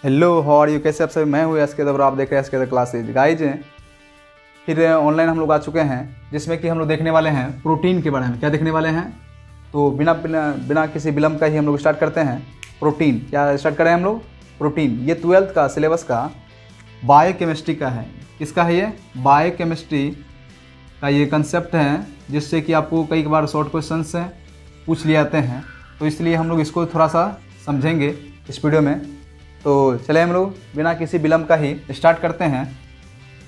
Hello, how are you? कैसे आप सभी? मैं हूँ एस के दवर, आप देख रहे हैं एस के द क्लासेज। गाइज फिर ऑनलाइन हम लोग आ चुके हैं, जिसमें कि हम लोग देखने वाले हैं प्रोटीन के बारे में। क्या देखने वाले हैं? तो बिना बिना बिना किसी विलम्ब का ही हम लोग स्टार्ट करते हैं। प्रोटीन क्या स्टार्ट करें हम लोग? प्रोटीन। ये 12th का सिलेबस का बायोकेमिस्ट्री का है। किसका है ये? बायोकेमिस्ट्री का ये कंसेप्ट है, जिससे कि आपको कई बार शॉर्ट क्वेश्चन से पूछ लिए जाते हैं। तो इसलिए हम लोग इसको थोड़ा सा समझेंगे इस वीडियो में। तो चले हम लोग बिना किसी विलम्ब का ही स्टार्ट करते हैं।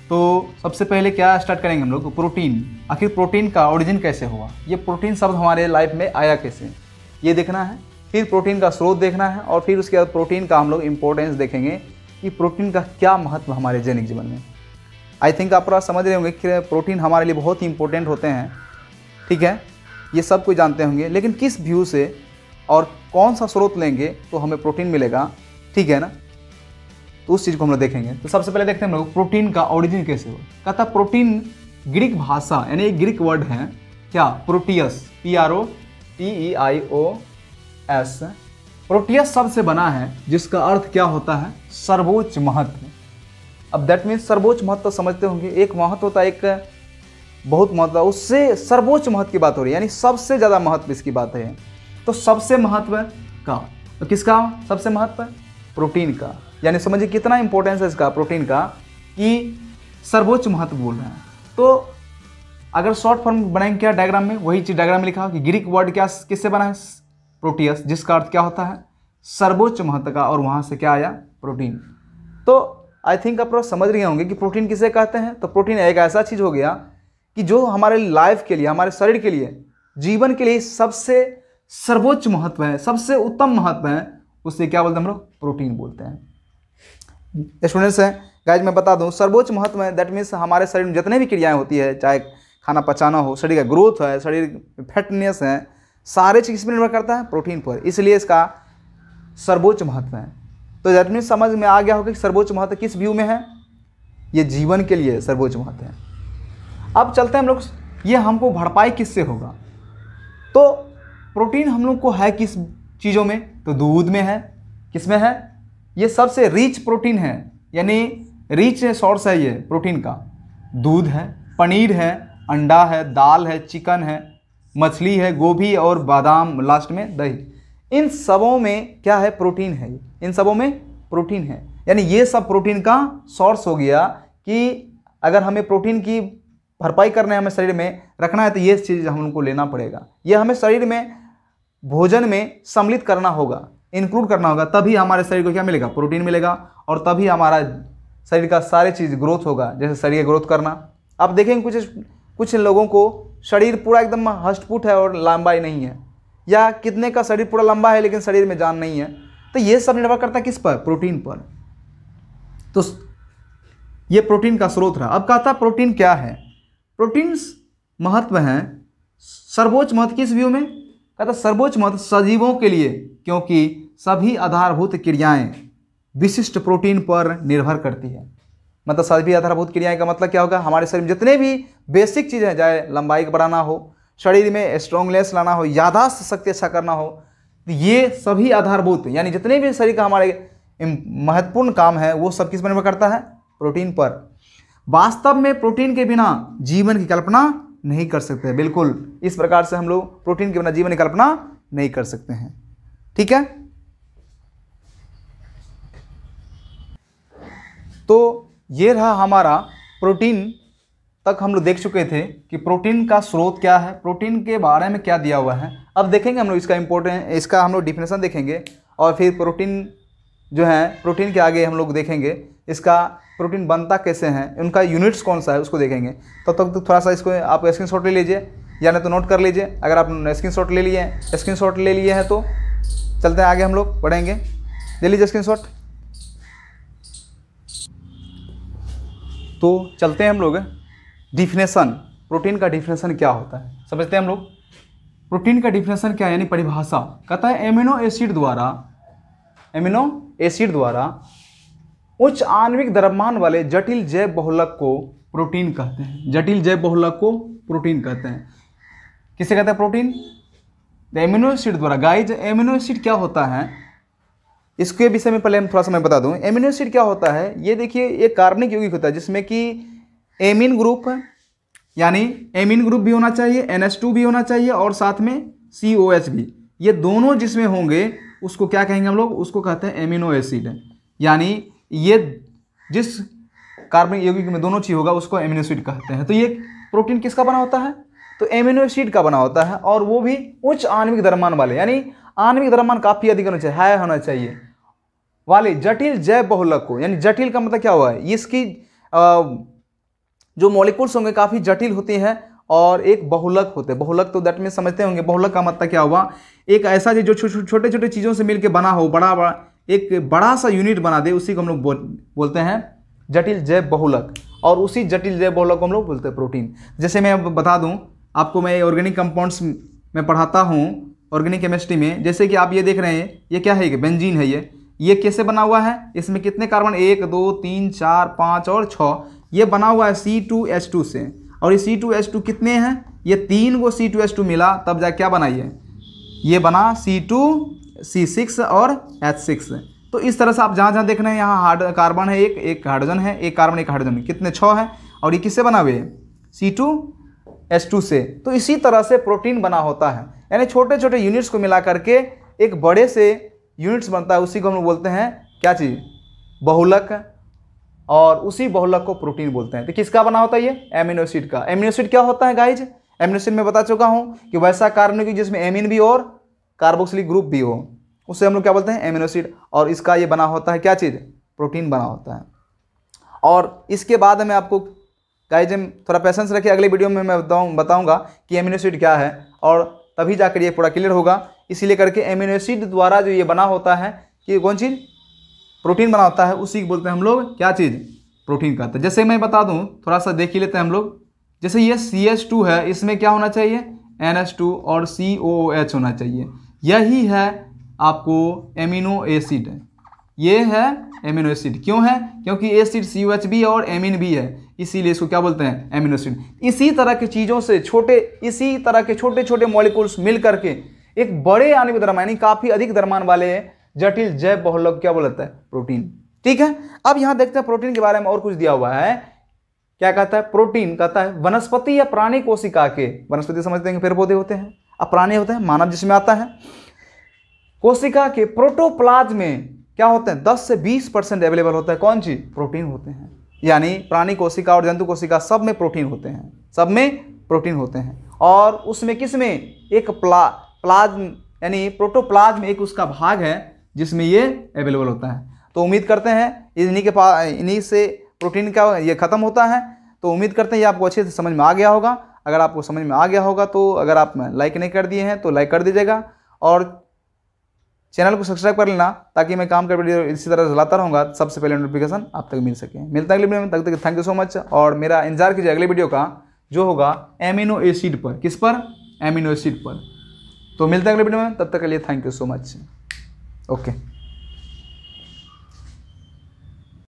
तो सबसे पहले क्या स्टार्ट करेंगे हम लोग? प्रोटीन। आखिर प्रोटीन का ओरिजिन कैसे हुआ? ये प्रोटीन शब्द हमारे लाइफ में आया कैसे, ये देखना है। फिर प्रोटीन का स्रोत देखना है, और फिर उसके बाद प्रोटीन का हम लोग इम्पोर्टेंस देखेंगे कि प्रोटीन का क्या महत्व हमारे दैनिक जीवन में। आई थिंक आप समझ रहे होंगे कि प्रोटीन हमारे लिए बहुत ही इंपॉर्टेंट होते हैं। ठीक है, ये सब कुछ जानते होंगे, लेकिन किस व्यू से और कौन सा स्रोत लेंगे तो हमें प्रोटीन मिलेगा, ठीक है ना? तो उस चीज़ को हम लोग देखेंगे। तो सबसे पहले देखते हैं हम लोग प्रोटीन का ओरिजिन कैसे हुआ। कहता प्रोटीन ग्रीक भाषा, यानी एक ग्रीक वर्ड है क्या? Proteus, PROTEIOS। प्रोटियस शब्द से बना है, जिसका अर्थ क्या होता है? सर्वोच्च महत्व। अब दैट मीन्स सर्वोच्च महत्व तो समझते होंगे। एक महत्व होता है, एक बहुत महत्व, उससे सर्वोच्च महत्व की बात हो रही है, यानी सबसे ज़्यादा महत्व इसकी बात है। तो सबसे महत्व का, तो किसका सबसे महत्व? प्रोटीन का। यानी समझिए कितना इंपॉर्टेंस है इसका, प्रोटीन का, कि सर्वोच्च महत्व बोल रहे हैं। तो अगर शॉर्ट फॉर्म बनाएंगे क्या डायग्राम में, वही चीज़ डायग्राम में लिखा कि ग्रीक वर्ड क्या किससे बना है? प्रोटियस, जिसका अर्थ क्या होता है? सर्वोच्च महत्व का, और वहाँ से क्या आया? प्रोटीन। तो आई थिंक आप लोग समझ रहे होंगे कि प्रोटीन किसे कहते हैं। तो प्रोटीन एक ऐसा चीज़ हो गया कि जो हमारे लाइफ के लिए, हमारे शरीर के लिए, जीवन के लिए सबसे सर्वोच्च महत्व है, सबसे उत्तम महत्व है। उससे क्या बोलते हैं हम लोग? प्रोटीन बोलते हैं। स्टूडेंट्स हैं गाइज, मैं बता दूं, सर्वोच्च महत्व है दैट मीन्स हमारे शरीर में जितने भी क्रियाएं होती है, चाहे खाना पचाना हो, शरीर का ग्रोथ है, शरीर फिटनेस है, सारे चीज़ पर निर्भर करता है प्रोटीन पर। इसलिए इसका सर्वोच्च महत्व है। तो दैट मीन्स समझ में आ गया होगा कि सर्वोच्च महत्व किस व्यू में है? ये जीवन के लिए सर्वोच्च महत्व है। अब चलते हैं हम लोग, ये हमको भरपाई किससे होगा? तो प्रोटीन हम लोग को है किस चीज़ों में? तो दूध में है। किस में है? ये सबसे रिच प्रोटीन है, यानी रिच सोर्स है ये प्रोटीन का। दूध है, पनीर है, अंडा है, दाल है, चिकन है, मछली है, गोभी और बादाम, लास्ट में दही। इन सबों में क्या है? प्रोटीन है। इन सबों में प्रोटीन है, यानी ये सब प्रोटीन का सोर्स हो गया कि अगर हमें प्रोटीन की भरपाई करना है, हमें शरीर में रखना है, तो ये चीज़ हमको लेना पड़ेगा। ये हमें शरीर में भोजन में सम्मिलित करना होगा, इंक्लूड करना होगा, तभी हमारे शरीर को क्या मिलेगा? प्रोटीन मिलेगा, और तभी हमारा शरीर का सारे चीज़ ग्रोथ होगा। जैसे शरीर ग्रोथ करना, आप देखेंगे कुछ लोगों को शरीर पूरा एकदम हष्ट-पुष्ट है और लंबाई नहीं है, या कितने का शरीर पूरा लंबा है लेकिन शरीर में जान नहीं है। तो ये सब निर्भर करता है किस पर? प्रोटीन पर। तो ये प्रोटीन का स्रोत रहा। अब कहता प्रोटीन क्या है? प्रोटीन महत्व है, सर्वोच्च महत्व किस व्यू में? कहता सर्वोच्च महत्व सजीवों के लिए, क्योंकि सभी आधारभूत क्रियाएं विशिष्ट प्रोटीन पर निर्भर करती है। मतलब सभी आधारभूत क्रियाएं का मतलब क्या होगा? हमारे शरीर में जितने भी बेसिक चीज़ें हैं, चाहे लंबाई बढ़ाना हो, शरीर में स्ट्रॉन्गनेस लाना हो, याददाश्त शक्ति अच्छा करना हो, तो ये सभी आधारभूत, यानी जितने भी शरीर का हमारे महत्वपूर्ण काम है, वो सब किस पर निर्भर करता है? प्रोटीन पर। वास्तव में प्रोटीन के बिना जीवन की कल्पना नहीं कर सकते। बिल्कुल इस प्रकार से हम लोग प्रोटीन के बिना जीवन की कल्पना नहीं कर सकते हैं। ठीक है, तो ये रहा हमारा प्रोटीन तक हम लोग देख चुके थे कि प्रोटीन का स्रोत क्या है, प्रोटीन के बारे में क्या दिया हुआ है। अब देखेंगे हम लोग इसका हम लोग डिफिनेशन देखेंगे, और फिर प्रोटीन जो है, प्रोटीन के आगे हम लोग देखेंगे इसका प्रोटीन बनता कैसे हैं, उनका यूनिट्स कौन सा है उसको देखेंगे। तब तक तो थोड़ा सा इसको आप स्क्रीनशॉट ले लीजिए, या नहीं तो नोट कर लीजिए। अगर आप स्क्रीनशॉट ले लिए हैं तो चलते हैं आगे, हम लोग बढ़ेंगे। ले लीजिए स्क्रीनशॉट। तो चलते हैं हम लोग डिफिनेशन, प्रोटीन का डिफिनेशन क्या होता है समझते हैं हम लोग। प्रोटीन का डिफिनेशन क्या है, यानी परिभाषा। कहता है एमिनो एसिड द्वारा उच्च आणविक द्रव्यमान वाले जटिल जैव बहुलक को प्रोटीन कहते हैं। जटिल जैव बहुलक को प्रोटीन कहते हैं। किसे कहते हैं? प्रोटीन। एमिनो एसिड द्वारा। गाइज एमिनो एसिड क्या होता है? इसके विषय में पहले हम थोड़ा सा मैं बता दूं। एमिनो एसिड क्या होता है, ये देखिए एक कार्बनिक यौगिक होता है जिसमें कि एमीन ग्रुप, यानी एमीन ग्रुप भी होना चाहिए, NH2 भी होना चाहिए और साथ में COH भी, ये दोनों जिसमें होंगे उसको क्या कहेंगे हम लोग, उसको कहते हैं एमिनो एसिड। यानी ये जिस कार्बनिक यौगिक में दोनों चीज होगा उसको एमिनो एसिड कहते हैं। तो ये प्रोटीन किसका बना होता है, तो एमिनो एसिड का बना होता है, और वो भी उच्च आणविक द्रव्यमान वाले, यानी आणविक द्रव्यमान काफी अधिक होना चाहिए, हाई होना चाहिए वाले जटिल जैव बहुलक को। यानी जटिल का मतलब क्या हुआ है, इसकी जो मॉलिक्यूल्स होंगे काफी जटिल होती हैं और एक बहुलक होते हैं। बहुलक तो दैट में समझते होंगे, बहुलक का मतलब क्या हुआ, एक ऐसा चीज जो छोटे छोटे चीजों से मिलकर बना हो, बड़ा बड़ा एक बड़ा सा यूनिट बना दे, उसी को हम लोग बोलते हैं जटिल जैव बहुलक, और उसी जटिल जैव बहुलक को हम लोग बोलते हैं प्रोटीन। जैसे मैं अब बता दूं आपको, मैं ऑर्गेनिक कंपाउंड्स में पढ़ाता हूं ऑर्गेनिक केमिस्ट्री में। जैसे कि आप ये देख रहे हैं, ये क्या है, बेंजीन है। ये कैसे बना हुआ है, इसमें कितने कार्बन, 1 2 3 4 5 और 6, ये बना हुआ है C2H2 से। और ये C2H2 कितने हैं, ये 3 को C2H2 मिला तब जा क्या बना, ये बना C2C6 और H6। तो इस तरह से आप जहाँ जहाँ देख रहे हैं, यहाँ कार्बन है, एक हाइड्रोजन है, एक कार्बन एक हाइड्रोजन, कितने 6 है, और ये किससे बना हुए, C2H2 से। तो इसी तरह से प्रोटीन बना होता है, यानी छोटे छोटे यूनिट्स को मिला करके एक बड़े से यूनिट्स बनता है, उसी को हम लोग बोलते हैं क्या चीज़, बहुलक, और उसी बहुलक को प्रोटीन बोलते हैं। तो किसका बना होता है ये, एमिनो एसिड का। एमिनो एसिड क्या होता है गाइज, एमिनो एसिड में बता चुका हूँ कि वैसा कार्बन जिसमें एमीन भी और कार्बोक्सिलिक ग्रुप भी हो, उसे हम लोग क्या बोलते हैं, एमिनो एसिड। और इसका ये बना होता है क्या चीज़, प्रोटीन बना होता है। और इसके बाद मैं आपको गाइज थोड़ा पेशेंस रखिए, अगले वीडियो में मैं बताऊंगा कि एमिनो एसिड क्या है, और तभी जाकर ये पूरा क्लियर होगा। इसीलिए करके एमिनो एसिड द्वारा जो ये बना होता है कि कौन चीज़, प्रोटीन बना होता है, उसी को बोलते हैं हम लोग क्या चीज़, प्रोटीन कहते हैं। जैसे मैं बता दूं, थोड़ा सा देख ही लेते हैं हम लोग। जैसे ये CH2 है, इसमें क्या होना चाहिए, NH2 और COOH होना चाहिए। यही है आपको एमिनो एसिड, ये है एमिनो एसिड। क्यों है, क्योंकि एसिड COH भी और एमिन भी है, इसीलिए इसको क्या बोलते हैं, एमिनो एसिड। इसी तरह की चीज़ों से इसी तरह के छोटे छोटे मॉलिक्यूल्स मिल करके एक बड़े आणविक द्रव्यमान, यानी काफ़ी अधिक द्रव्यमान वाले जटिल जैव बहुलक क्या बोलता है, प्रोटीन। ठीक है, अब यहां देखते हैं प्रोटीन के बारे में और कुछ दिया हुआ है। क्या कहता है, प्रोटीन कहता है वनस्पति या प्राणी कोशिका के, वनस्पति समझते हैं पेड़ पौधे होते हैं, अब प्राणी होते हैं मानव जिसमें आता है, कोशिका के प्रोटोप्लाज्म में क्या होते हैं, 10 से 20% अवेलेबल होता है, कौन चीज, प्रोटीन होते हैं। यानी प्राणी कोशिका और जंतु कोशिका सब में प्रोटीन होते हैं, सब में प्रोटीन होते हैं। और उसमें किसमें, एक प्लाज्म यानी प्रोटोप्लाज्म एक उसका भाग है जिसमें ये अवेलेबल होता है। तो उम्मीद करते हैं इन्हीं से प्रोटीन का ये खत्म होता है। तो उम्मीद करते हैं ये आपको अच्छे से समझ में आ गया होगा। अगर आपको समझ में आ गया होगा तो अगर आप लाइक नहीं कर दिए हैं तो लाइक कर दीजिएगा, और चैनल को सब्सक्राइब कर लेना ताकि मैं काम कर वीडियो इसी तरह चलाता रहूँगा, सबसे पहले नोटिफिकेशन आप तक मिल सके। मिलता है अगले वीडियो में, तब तक थैंक यू सो मच, और मेरा इंतजार कीजिए अगले वीडियो का जो होगा एमिनो एसिड पर। किस पर, एमिनो एसिड पर। तो मिलते हैं अगले वीडियो में, तब तक के लिए thank you so much. Okay.